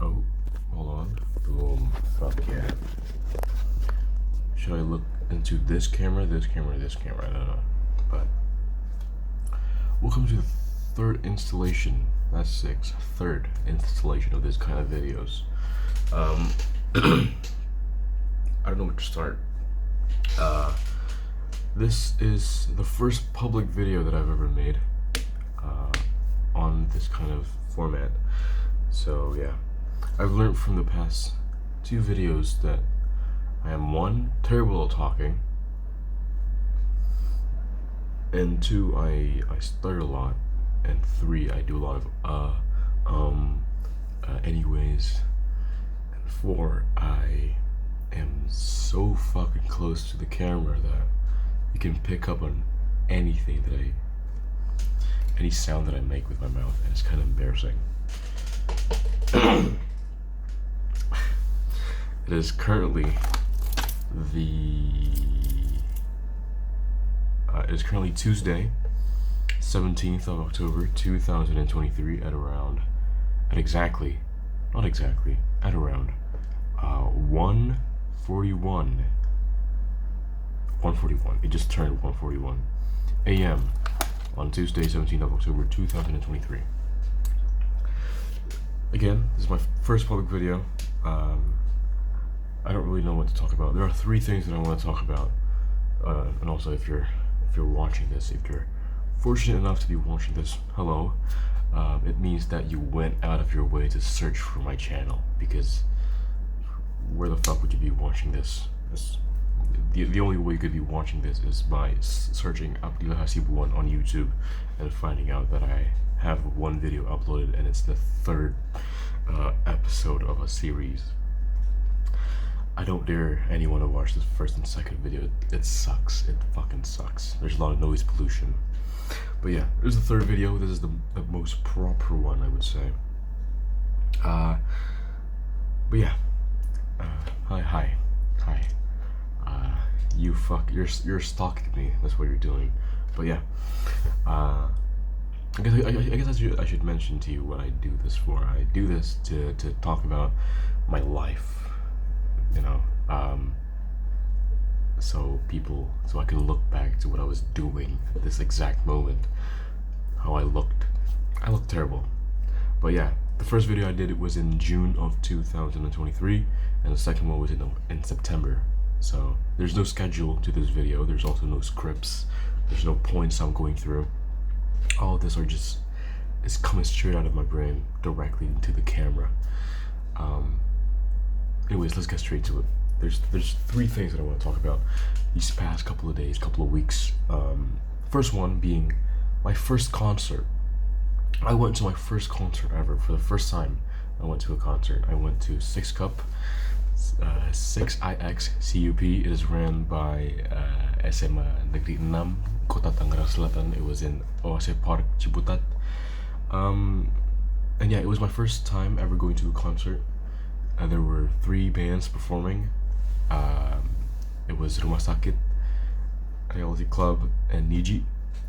Oh, hold on. Boom. Fuck yeah. Should I look into this camera, this camera, this camera? I don't know. But welcome to the third installation. That's 6. Third installation of this kind of videos. I don't know where to start. This is the first public video that I've ever made on this kind of format. So yeah, I've learned from the past 2 videos that I am 1, terrible at talking, and 2, I stutter a lot, and 3, I do a lot of anyways, and 4, I am so fucking close to the camera that you can pick up on anything that any sound that I make with my mouth, and it's kind of embarrassing. It is currently Tuesday, 17th of October, 2023 at around 1:41. It just turned 1:41 a.m. on Tuesday, 17th of October, 2023. Again, this is my first public video. I don't really know what to talk about. There are 3 things that I want to talk about, and also if you're watching this, if you're fortunate enough to be watching this, hello. It means that you went out of your way to search for my channel, because where the fuck would you be watching this? The only way you could be watching this is by searching Abdillah Hasibuan on YouTube and finding out that I have 1 video uploaded, and it's the 3rd episode of a series. I don't dare anyone to watch this first and second video. It sucks. It fucking sucks. There's a lot of noise pollution. But yeah, this is the 3rd video. This is the most proper one, I would say. But yeah. Hi. You're stalking me. That's what you're doing. But yeah. I guess I should mention to you what I do this for. I do this to talk about my life, you know, so I can look back to what I was doing at this exact moment, how I looked terrible. But yeah, the first video I did was in June of 2023, and the second one was in September. So there's no schedule to this video. There's also no scripts. There's no points I'm going through. All of this it's coming straight out of my brain directly into the camera. Anyways, let's get straight to it. There's 3 things that I want to talk about these past couple of days, couple of weeks. First one being my first concert. I went to my first concert ever. For the first time I went to a concert. I went to 6 Cup, 6IX CUP. It is ran by SMA Negeri 6 Kota Tangerang Selatan. It was in Oase Park, Ciputat. And yeah, it was my first time ever going to a concert. There were 3 bands performing. It was Rumah Sakit, Reality Club, and Niji.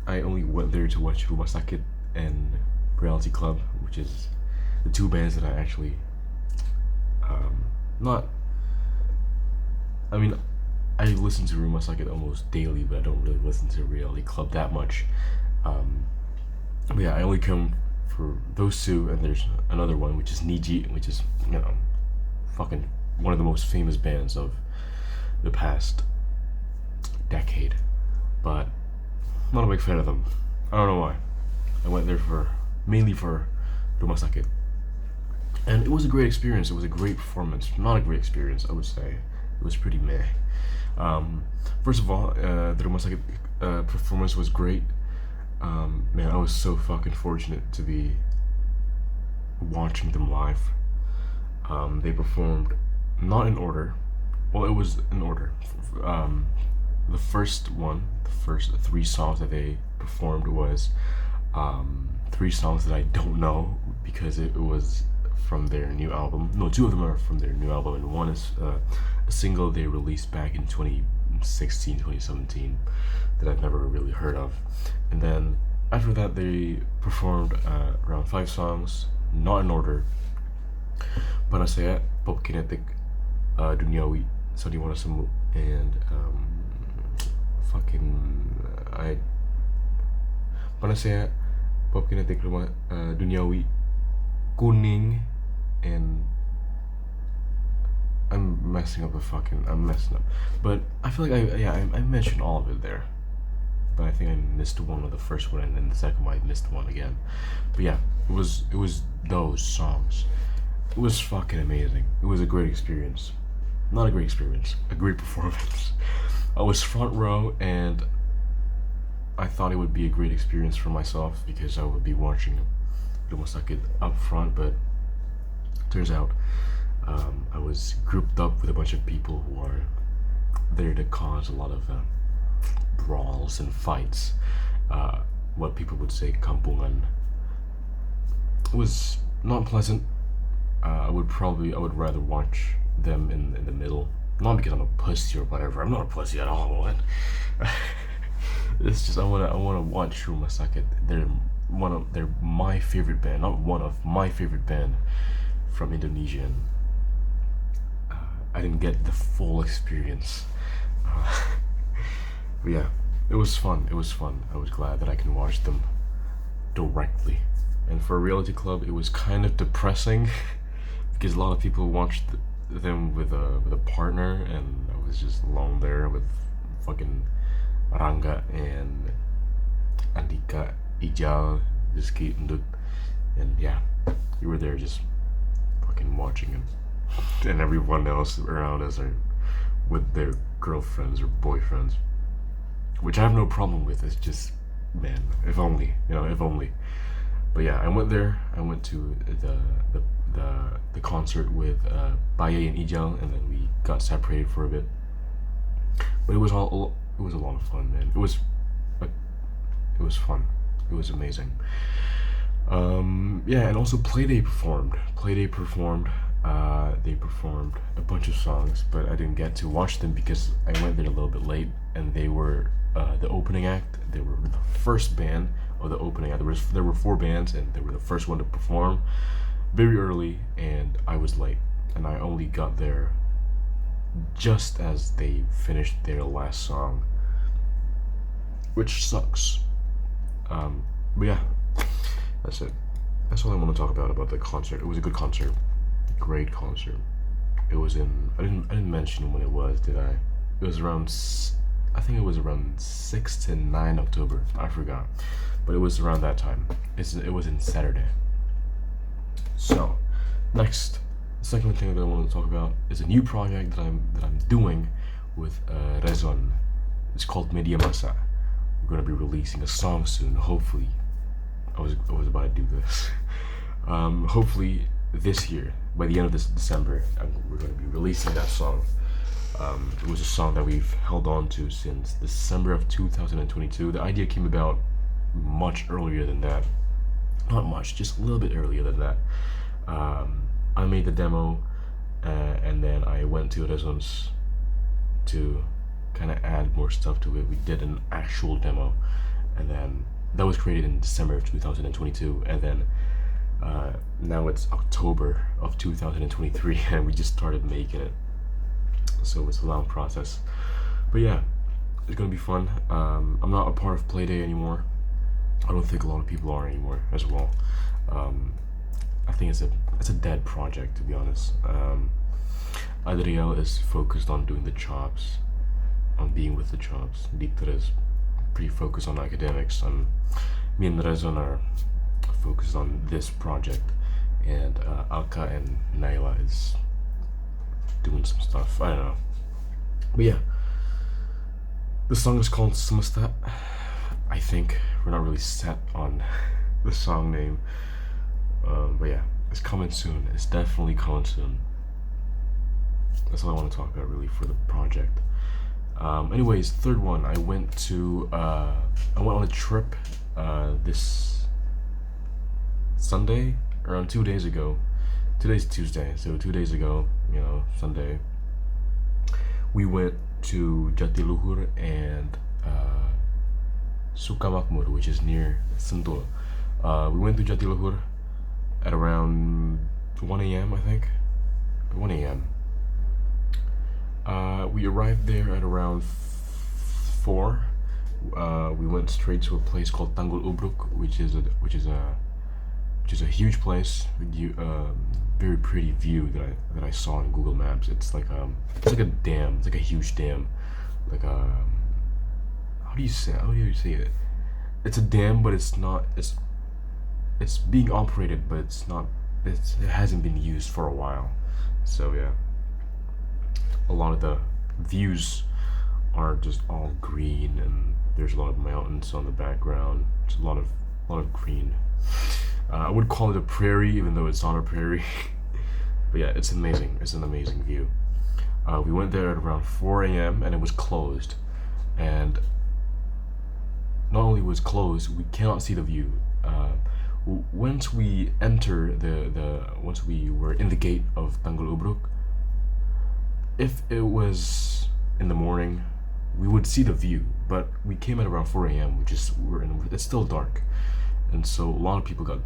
I only went there to watch Rumah Sakit and Reality Club, which is the 2 bands that I actually I listen to Rumah Sakit almost daily, but I don't really listen to Reality Club that much. But yeah, I only come for those 2, and there's another one, which is Niji, which is, you know, fucking one of the most famous bands of the past decade. But I'm not a big fan of them. I don't know why. I went there mainly for Rumah Sakit, and it was a great experience. It was a great performance. Not a great experience, I would say. It was pretty meh. First of all, the Rumah Sakit performance was great. Man, I was so fucking fortunate to be watching them live. They performed not in order. Well, it was in order. The first 3 songs that they performed was 3 songs that I don't know, because it was from their new album. No, 2 of them are from their new album, and one is a single they released back in 2016, 2017 that I've never really heard of. And then after that, they performed around 5 songs, not in order. Panacea, Pop Kinetic, Duniawi, Sony Wanna Semu, and fucking I Panacea, Pop Kinetic, Duniawi, Kuning, and I'm messing up. But I feel like I mentioned all of it there. But I think I missed one of the first one, and then the second one I missed one again. But yeah, it was those songs. It was fucking amazing. It was a great experience. Not a great experience, a great performance. I was front row, and I thought it would be a great experience for myself because I would be watching Rumah Sakit up front, but turns out I was grouped up with a bunch of people who are there to cause a lot of brawls and fights. What people would say kampungan. It was not pleasant. I would rather watch them in the middle. Not because I'm a pussy or whatever. I'm not a pussy at all. What? It's just I wanna watch Rumah Sakit. They're my favorite band, not one of my favorite band from Indonesia. And, I didn't get the full experience. But yeah, it was fun. I was glad that I can watch them directly. And for a reality club, it was kind of depressing because a lot of people watched them with a partner, and I was just alone there with fucking Rangga and Andika, Ijal, Rizky, Ndut, and yeah, we were there just fucking watching them, and everyone else around us are with their girlfriends or boyfriends, which I have no problem with. It's just, man, if only, if only. But yeah, I went there. I went to the concert with Baye and Ijal, and then we got separated for a bit. But it was a lot of fun, man. It was fun. It was amazing. Yeah, and also Playday performed. They performed a bunch of songs, but I didn't get to watch them because I went there a little bit late, and they were the opening act. They were the first band of the opening act. There were 4 bands, and they were the first one to perform very early, and I was late, and I only got there just as they finished their last song, which sucks. But yeah, that's it. That's all I want to talk about the concert. It was a good concert, great concert. It was in. I didn't mention when it was, did I? It was around. I think it was around 6 to 9 October. I forgot, but it was around that time. It was in Saturday. So, next, the second thing that I want to talk about is a new project that I'm doing with Rezon. It's called Media Masa. We're gonna be releasing a song soon. Hopefully, I was about to do this. Hopefully this year, by the end of this December, we're gonna be releasing that song. It was a song that we've held on to since December of 2022. The idea came about much earlier than that. Not much, just a little bit earlier than that. I made the demo, and then I went to Rezon's to kind of add more stuff to it. We did an actual demo, and then that was created in December of 2022, and then now it's October of 2023, and we just started making it. So it's a long process, but yeah, it's gonna be fun. I'm not a part of Playday anymore. I don't think a lot of people are anymore as well. I think it's a dead project, to be honest. Adriel is focused on doing the chops, on being with the chops. Dieter is pretty focused on academics. Me and Rezon are focused on this project, and Alka and Naila is doing some stuff. I don't know, but yeah, the song is called Semesta. I think we're not really set on the song name, but yeah, it's coming soon. It's definitely coming soon. That's all I want to talk about really for the project. Anyways, third one, I went on a trip this Sunday, around 2 days ago. Today's Tuesday, so 2 days ago, Sunday, we went to Jatiluhur and Sukamakmur, which is near Sentul. We went to Jatiluhur at around 1 a.m. I think. 1 a.m. We arrived there at around 4. We went straight to a place called Tanggul Ubruk, which is a huge place with very pretty view that I saw on Google Maps. It's like a dam. It's like a huge dam. Like how do you say it? It's a dam, but it's not. It's being operated, but it's not. It hasn't been used for a while. So yeah, a lot of the views are just all green, and there's a lot of mountains on the background. It's a lot of green. I would call it a prairie, even though it's not a prairie. But yeah, it's amazing. It's an amazing view. We went there at around 4 a.m. and it was closed. And not only was it closed, we cannot see the view. Once we once we were in the gate of Tanggul Ubruk, if it was in the morning, we would see the view. But we came at around 4 a.m. It's still dark, and so a lot of people got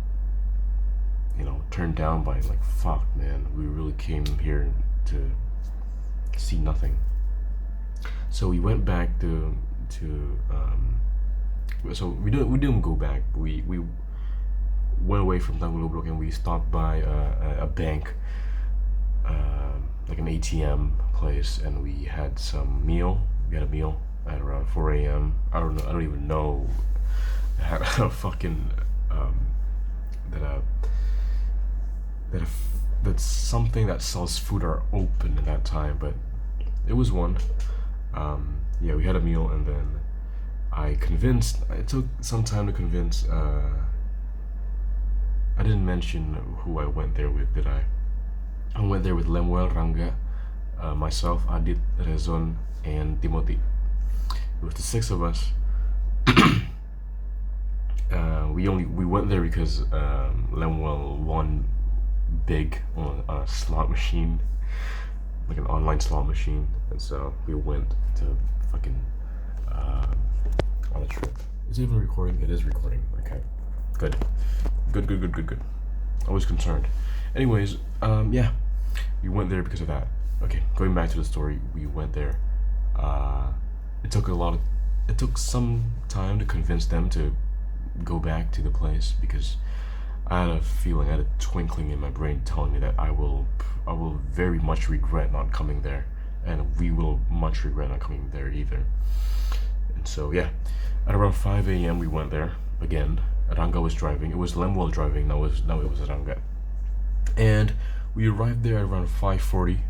turned down by like, fuck man, we really came here to see nothing. So we went back so we didn't go back. We went away from Tanggul Ubruk and we stopped by a bank, like an ATM place, and we had some meal. We had a meal at around 4 a.m. I don't even know how fucking that something that sells food are open at that time, but it was one. Yeah, we had a meal, and then it took some time to convince. I didn't mention who I went there with, did I? I went there with Lemuel, Rangga, myself, Adit, Rezon, and Timothy. It was the 6 of us. We went there because Lemuel won big on a slot machine, like an online slot machine, and so we went to fucking on a trip. Is it even recording? It is recording. Okay, good. I was concerned. Anyways, yeah, we went there because of that. Okay, going back to the story, we went there. It took some time to convince them to go back to the place, because I had a twinkling in my brain telling me that I will very much regret not coming there, and we will much regret not coming there either. And so yeah, at around 5 a.m. we went there again. Rangga was driving. It was Lemuel driving. Now it was Rangga. And we arrived there at around 5:40.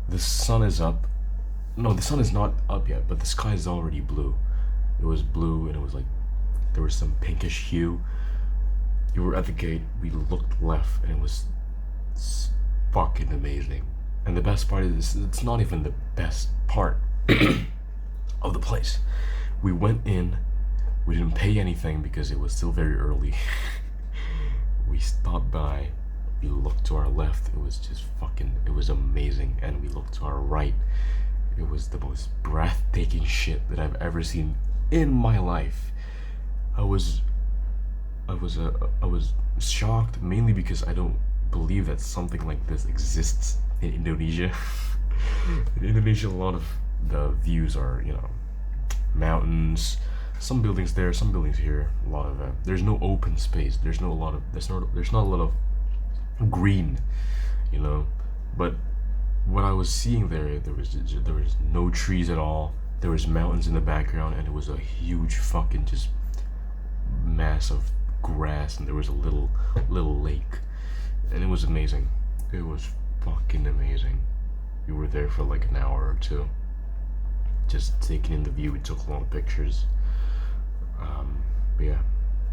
The sun is up. No, the sun is not up yet, but the sky is already blue. It was blue, and it was like there was some pinkish hue. You were at the gate. We looked left, and it was fucking amazing. And the best part is, it's not even the best part of the place. We went in. We didn't pay anything because it was still very early. We stopped by. We looked to our left. It was amazing. And we looked to our right. It was the most breathtaking shit that I've ever seen in my life. I was shocked, mainly because I don't believe that something like this exists in Indonesia. In Indonesia, a lot of the views are, mountains, some buildings there, some buildings here. A lot of there's no open space. There's not a lot of green, But what I was seeing there was no trees at all. There was mountains in the background, and it was a huge fucking just mass of grass, and there was a little lake, and it was amazing. It was fucking amazing. We were there for like an hour or two, just taking in the view. We took a lot of pictures. But yeah,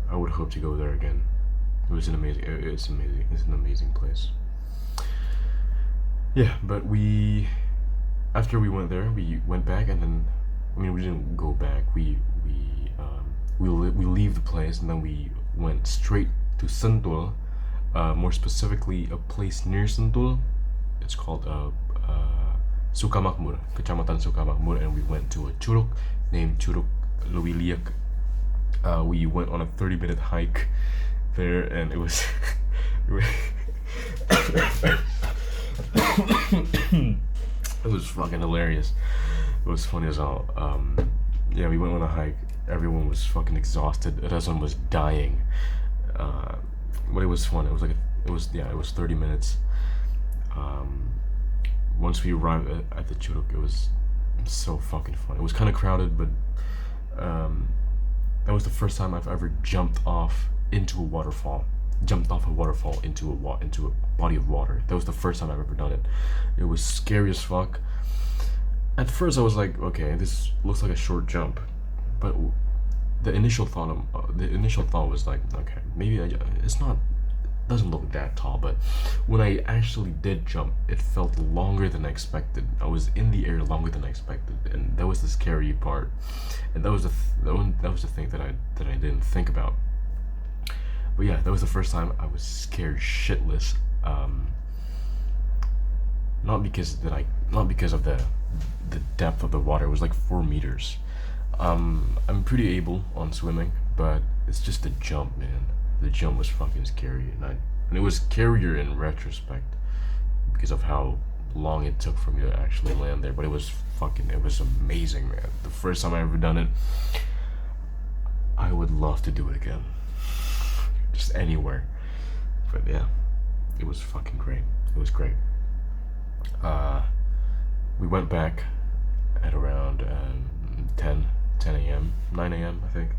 I would hope to go there again. It's amazing. It's an amazing place. Yeah, but after we went there, we went back, and then we didn't go back. We leave the place, and then we went straight to Sentul. More specifically, a place near Sentul. It's called Sukamakmur, Kecamatan Sukamakmur, and we went to a curug named Curug Lewiliak. We went on a 30-minute hike there, and it was was fucking hilarious. It was funny as hell. Yeah, we went on a hike. Everyone was fucking exhausted. Everyone was dying. But it was fun. It was like it was 30 minutes. Once we arrived at the Churuk, it was so fucking fun. It was kind of crowded, but that was the first time I've ever jumped off into a waterfall. Jumped off a waterfall into a body of water. That was the first time I've ever done it. It was scary as fuck. At first, I was like, okay, this looks like a short jump, but the initial thought was like, okay, maybe it's not. Doesn't look that tall, but when I actually did jump, it felt longer than I expected. I was in the air longer than I expected, and that was the scary part. And that was the thing that I didn't think about. But yeah, that was the first time I was scared shitless. Not because of the depth of the water. It was like 4 meters. I'm pretty able on swimming, but it's just the jump, man. The jump was fucking scary, and it was scarier in retrospect because of how long it took for me to actually land there. But it was amazing, man. The first time I ever done it. I would love to do it again, just anywhere. But yeah, it was fucking great. It was great. We went back at around 10 a.m., 9 a.m. I think.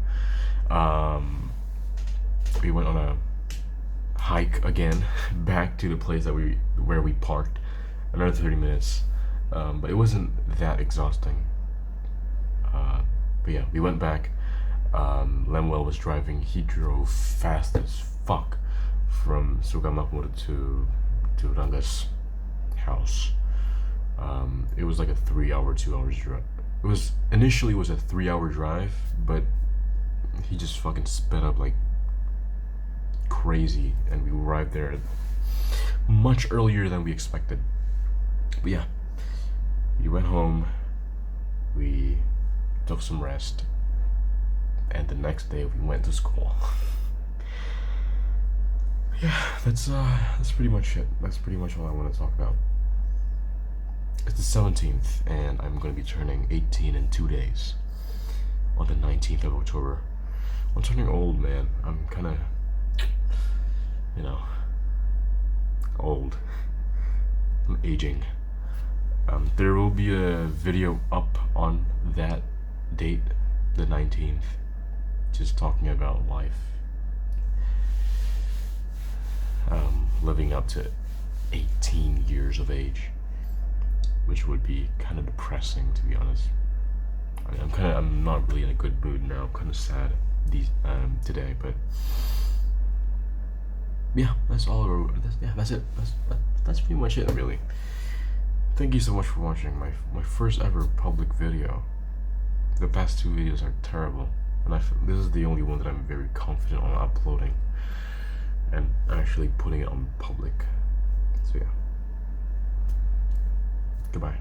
We went on a hike again back to the place where we parked. Another 30 minutes, but it wasn't that exhausting. But yeah, we went back. Lemuel was driving. He drove fast as fuck from Sugamakmur to Ranga's house. It was like a 3 hour, 2 hours drive. Initially it was a 3 hour drive, but he just fucking sped up like crazy, and we arrived there much earlier than we expected. But yeah, we went home, we took some rest, and the next day we went to school. Yeah, that's pretty much it. That's pretty much all I want to talk about. It's the 17th, and I'm going to be turning 18 in 2 days, on the 19th of October. I'm turning old, man. I'm kind of, old. I'm aging. There will be a video up on that date, the 19th, just talking about life. Living up to 18 years of age, which would be kind of depressing, to be honest. I'm not really in a good mood now. I'm kind of sad today, but yeah, that's all. That's it. That's pretty much it, really. Thank you so much for watching my first ever public video. The past 2 videos are terrible, and this is the only one that I'm very confident on uploading and actually putting it on public. So yeah, goodbye.